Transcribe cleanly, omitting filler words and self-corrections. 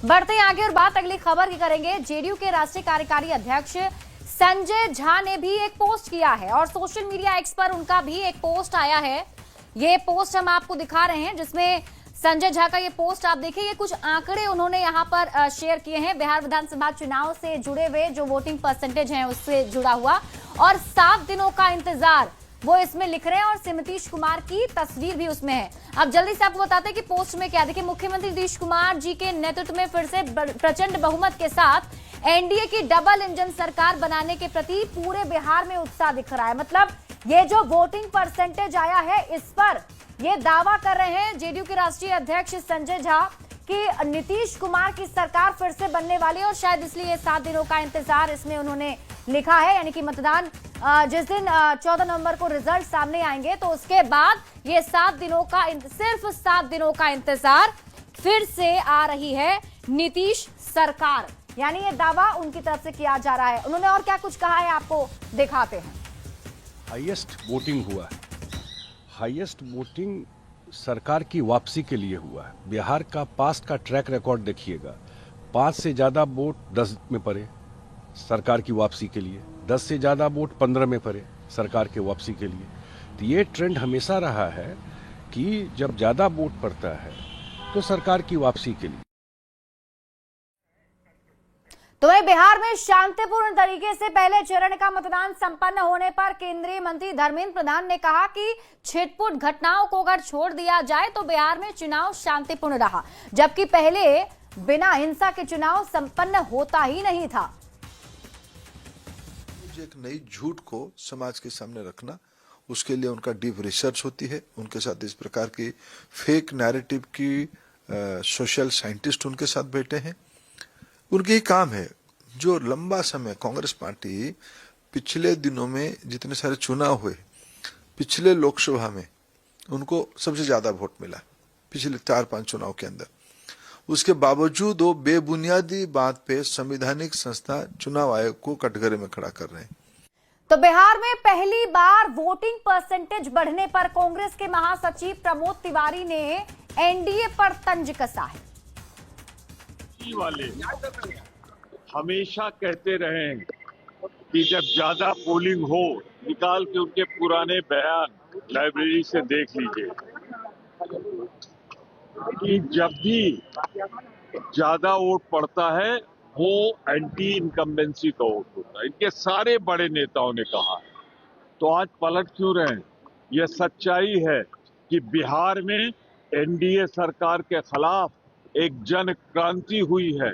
बढ़ते हैं आगे और बात अगली खबर की करेंगे। जेडीयू के राष्ट्रीय कार्यकारी अध्यक्ष संजय झा ने भी एक पोस्ट किया है और सोशल मीडिया एक्स पर उनका भी एक पोस्ट आया है। ये पोस्ट हम आपको दिखा रहे हैं, जिसमें संजय झा का ये पोस्ट आप देखिए। ये कुछ आंकड़े उन्होंने यहाँ पर शेयर किए हैं बिहार विधानसभा चुनाव से जुड़े हुए, जो वोटिंग परसेंटेज है उससे जुड़ा हुआ, और 7 दिनों का इंतजार वो इसमें लिख रहे हैं और नीतीश कुमार की तस्वीर भी उसमें है। अब जल्दी से आपको बताते हैं कि पोस्ट में क्या देखिए। मुख्यमंत्री नीतीश कुमार जी के नेतृत्व में फिर से प्रचंड बहुमत के साथ एनडीए की डबल इंजन सरकार बनाने के प्रति पूरे बिहार में उत्साह दिख रहा है। मतलब ये जो वोटिंग परसेंटेज आया है, इस पर ये दावा कर रहे हैं जेडीयू के राष्ट्रीय अध्यक्ष संजय झा कि नीतीश कुमार की सरकार फिर से बनने वाली है, और शायद इसलिए 7 दिनों का इंतजार इसमें उन्होंने लिखा है। यानी कि मतदान जिस दिन 14 नवंबर को रिजल्ट सामने आएंगे, तो उसके बाद ये 7 दिनों का सिर्फ 7 दिनों का इंतजार फिर से आ रही है नीतीश सरकार। यानी ये दावा उनकी तरफ से किया जा रहा है। उन्होंने और क्या कुछ कहा है, आपको दिखाते हैं। हाईएस्ट वोटिंग हुआ है, हाईएस्ट वोटिंग सरकार की वापसी के लिए हुआ है। बिहार का पास्ट का ट्रैक रिकॉर्ड देखिएगा, 5 से ज्यादा वोट 10 में पड़े सरकार की वापसी के लिए, 10 से ज्यादा वोट 15 में पड़े सरकार के वापसी के लिए। तो ये ट्रेंड हमेशा रहा है कि जब ज्यादा वोट पड़ता है तो सरकार की वापसी के लिए। तो वही बिहार में शांतिपूर्ण तरीके से पहले चरण का मतदान संपन्न होने पर केंद्रीय मंत्री धर्मेंद्र प्रधान ने कहा कि छिटपुट घटनाओं को अगर छोड़ दिया जाए तो बिहार में चुनाव शांतिपूर्ण रहा, जबकि पहले बिना हिंसा के चुनाव संपन्न होता ही नहीं था। एक नई झूठ को समाज के सामने रखना, उसके लिए उनका डीप रिसर्च होती है। उनके साथ इस प्रकार की फेक नैरेटिव की सोशल साइंटिस्ट उनके साथ बैठे हैं। उनके ही काम है। जो लंबा समय कांग्रेस पार्टी पिछले दिनों में जितने सारे चुनाव हुए, पिछले लोकसभा में उनको सबसे ज्यादा वोट मिला पिछले 4-5 चुनाव के अंदर। उसके बावजूद वो बेबुनियादी बात पे संवैधानिक संस्था चुनाव आयोग को कटघरे में खड़ा कर रहे हैं। तो बिहार में पहली बार वोटिंग परसेंटेज बढ़ने पर कांग्रेस के महासचिव प्रमोद तिवारी ने एनडीए पर तंज कसा है। वाले हमेशा कहते रहे हैं कि जब ज्यादा पोलिंग हो, निकाल के उनके पुराने बयान लाइब्रेरी से देख लीजिए कि जब भी ज्यादा वोट पड़ता है वो एंटी इनकम्बेंसी का वोट होता है। इनके सारे बड़े नेताओं ने कहा। तो आज पलट क्यों रहे हैं? यह सच्चाई है कि बिहार में एनडीए सरकार के खिलाफ एक जन क्रांति हुई है।